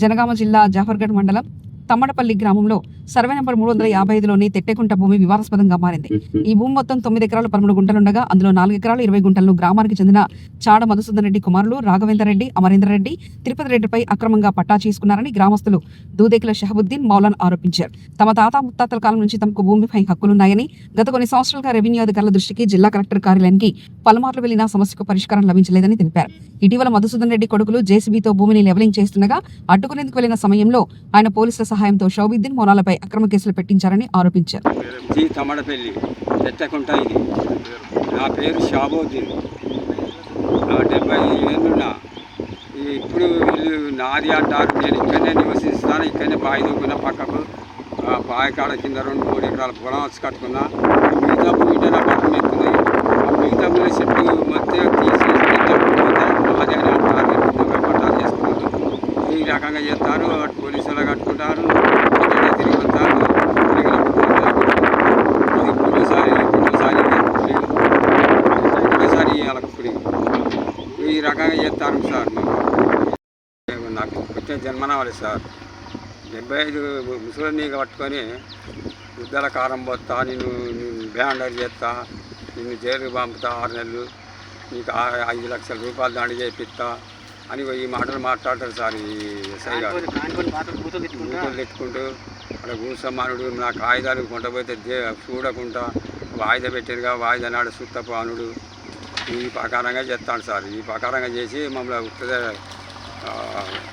జనగామ జిల్లా జాఫర్గఢ్ మండలం తమ్మడపల్లి గ్రామంలో సర్వే నంబర్ 355లోని తెట్టెకుంట భూమి వివాదాస్పదంగా మారింది. ఈ భూమి మొత్తం 9 ఎకరాలు 13 గుంటలుండగా అందులో 4 ఎకరాలు 20 గుంటలను గ్రామానికి చెందిన చాడ మధుసూదన్ రెడ్డి కుమారులు రాఘవేందర్ రెడ్డి, అమరేందర్ రెడ్డి, తిరుపతి రెడ్డిపై అక్రమంగా పట్టా చేసుకున్నారని గ్రామస్తులు దూదేకుల షహబుద్దీన్, మౌలాన్ ఆరోపించారు. తమ తాత ముత్తాతల కాలం నుంచి తమకు భూమిపై హక్కులున్నాయని, గత కొన్ని సంవత్సరాలుగా రెవెన్యూ అధికారుల దృష్టికి జిల్లా కలెక్టర్ కార్యాలయానికి పలుమార్లు వెళ్లినా సమస్యకు పరిష్కారం లభించలేదని తెలిపారు. ఇటీవల మధుసూదన్ రెడ్డి కొడుకులు జేసీబీతో భూమిని లెవలింగ్ చేస్తుండగా అడ్డుకునేందుకు వెళ్లిన సమయంలో ఆయన పోలీసుల సహాయంతో షౌబుద్దీన్, మౌలాలపై అక్రమ కేసులు పెట్టించారని ఆరోపించారు. తమ్మడపల్లి తెట్టకుంట ఇది. నా పేరు షాబుద్దీన్. 75 ఏళ్ళున్నా. ఇప్పుడు వీళ్ళు నాది అంటారు. నేను ఇక్కడనే నివసిస్తాను. ఇక్కడనే బావి దూకున్నా. పక్కకు బావి కాడ కింద 2-3 ఎకరాల పొలం వచ్చి కట్టుకున్నా. మిగతా భూమి నా పక్కన ఎక్కుతుంది. మిగతా భూమి చెట్టు మొత్తం తీసేసి నాది అని అంటారు. పట్టాలు చేసుకున్నారు. ఈ రకంగా చేస్తారు. పోలీసులు కట్టుకుంటారు. తిరిగి వస్తారు. ఈ రకంగా చేస్తారు సార్. నాకు వచ్చే జన్మనవాలి సార్. 75 ముసలిని పట్టుకొని వృద్ధాల కారం పోతా, నేను బ్యాండర్ చేస్తా, నిన్ను జైలుకి పంపుతా 6 నెలలు, నీకు 5 లక్షల రూపాయలు దాడి చేపిస్తా అని ఈ మాటలు మాట్లాడతారు సార్. ఈ ఎస్ఐ గారు బూతులు పెట్టుకుంటూ అక్కడ భూసమానుడు నా కాగితాలు కొంటపోతే చూడకుండా వాయిదా పెట్టారుగా, వాయిదా నాడు సుత్తపు అనుడు ఈ ప్రకారంగా చేస్తాడు సార్. ఈ ప్రకారంగా చేసి మమ్మల్ని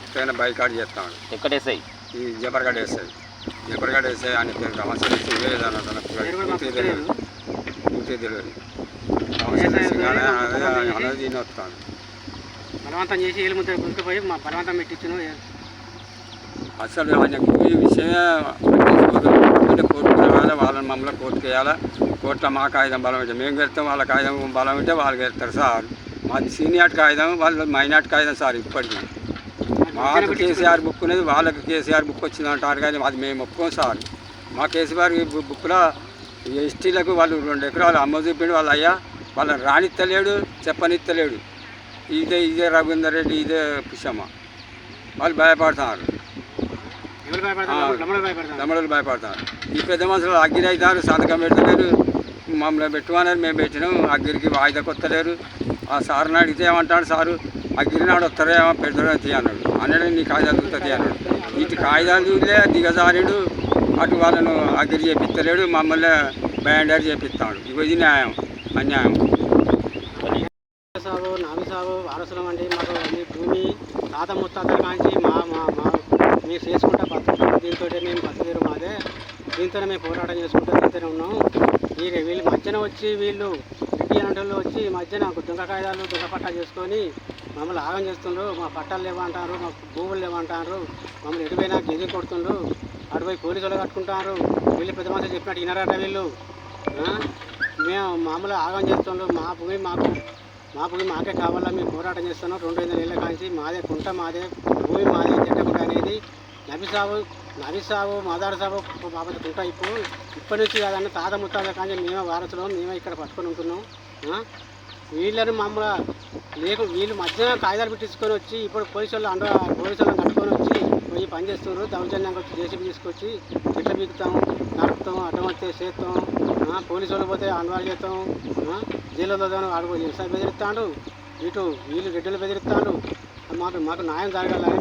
ఉత్తైన బైకాట్ చేస్తాడు. ఎక్కడ ఎస్ఐ? ఈ జబర్గఢ్ ఎస్ఐ. జబర్గఢ్ ఎస్ఐ అని పేరు సమస్య పూర్తి తెలియదు. అనేది వస్తాను. బలవంతం చేసి ఏళ్ళు ముద్ర గుంటుపోయి మా బలవంతం పెట్టించను. అసలు ఆయనకు ఈ విషయం కోర్టుకు రావాలి. వాళ్ళని మమ్మల్ని కోర్టుకు వేయాలి. కోర్టులో మా కాగితం బలం అయితే మేము గెలుస్తాం, వాళ్ళ కాగితం బలం ఉంటే వాళ్ళు గెలుస్తారు సార్. మాది సీనియర్ కాగితం, వాళ్ళు మైనార్టీ కాగితం సార్. ఇప్పటికీ మాకు కేసీఆర్ బుక్ అనేది వాళ్ళకి కేసీఆర్ బుక్ వచ్చిందంటారు కానీ అది మేము ఒప్పుకోం సార్. మా కేసీఆర్ బుక్లో ఎస్టీలకు వాళ్ళు 2 ఎకరాలు అమ్మ చూపిండి వాళ్ళు అయ్యా వాళ్ళని రానిత్తలేడు, చెప్పనిత్తలేడు. ఇదే రఘువేందర్ రెడ్డి, ఇదే పుష్యమ్మ వాళ్ళు భయపడుతున్నారు. తమిళలు భయపడతారు. ఈ పెద్ద మనుషులు అగ్గిరి అవుతారు, సంతకం పెడతలేరు. మమ్మల్ని పెట్టుకున్నారు, మేము పెట్టినాం. అగ్గిరికి వాయిదా కొత్తలేరు. ఆ సార్ని అడిగితే ఏమంటాడు సారు, అగ్గిరి నాడు వస్తారో ఏమో పెడతారో తీ అన్నాడు. అన్నాడు నీ కాగితాలు చూస్తుంది అన్నాడు. ఇటు కాగితాలు చూడలే దిగజారుడు, అటు వాళ్ళను అగ్గిరి చేపిస్తలేడు, మమ్మల్ని బ్యాండర్ చేపిస్తాడు. ఇది న్యాయం అన్యాయం. సాగు నావి సాగు వారసులం అండి. మాకు మీ భూమి తాత ముత్తాతల కాంచి మీరు చేసుకుంటా బతుకుతాం. దీంతో మేము బతికేరు మాదే. దీంతోనే మేము పోరాటం చేసుకుంటూ దీంతోనే ఉన్నాం. వీళ్ళు మధ్యన వచ్చి వీళ్ళు రెడ్డి అంటల్లో వచ్చి మధ్యన దొంగ కాయిదాలు దొంగ పట్టా చేసుకొని మమ్మల్ని ఆగం చేస్తుండ్రు. మా పట్టాలు లేవంటారు, మా భూములు లేవంటారు. మమ్మల్ని ఎటుపోయినా గెలి కొడుతుండ్రు. అటుపోయి పోలీసులు కట్టుకుంటారు. వీళ్ళు పెద్ద మనుషులు చెప్పినట్టు వినరాట వీళ్ళు. మేము మామూలుగా ఆగం చేస్తుండ్రు. మా భూమి మాకే కావాలా, మేము పోరాటం చేస్తున్నాం. 2-5 నెలల కాంచి మాదే కుంట, మాదే భూమి, మాదే తిట్టకుంట అనేది నవిసాగు మాదాడు సాగు బాబు కుంట. ఇప్పటి నుంచి కాదన్న తాత ముత్తాల కానీ మేమే వారసులం, మేమే ఇక్కడ పట్టుకొని ఉంటున్నాం. వీళ్ళని మమ్మల్ని వీళ్ళు మధ్యన కాగితాలు పెట్టించుకొని వచ్చి ఇప్పుడు పోలీసులను కట్టుకొని వచ్చి పోయి పని చేస్తున్నారు. దౌర్జన్యంగా వచ్చి జేసీబీ తీసుకొచ్చి చెట్ల బీకుతాం, నడుపుతాం, అడ్డం వస్తే చేస్తాం. పోలీసు వాళ్ళు పోతే అన్వాళ్ళు చేస్తాం, జైల్లో ఆడుకో ఎస్ఐ బెదిరిస్తాడు. ఇటు వీళ్ళు రెడ్డిలు బెదిరిస్తాడు. మాకు న్యాయం జరగాలని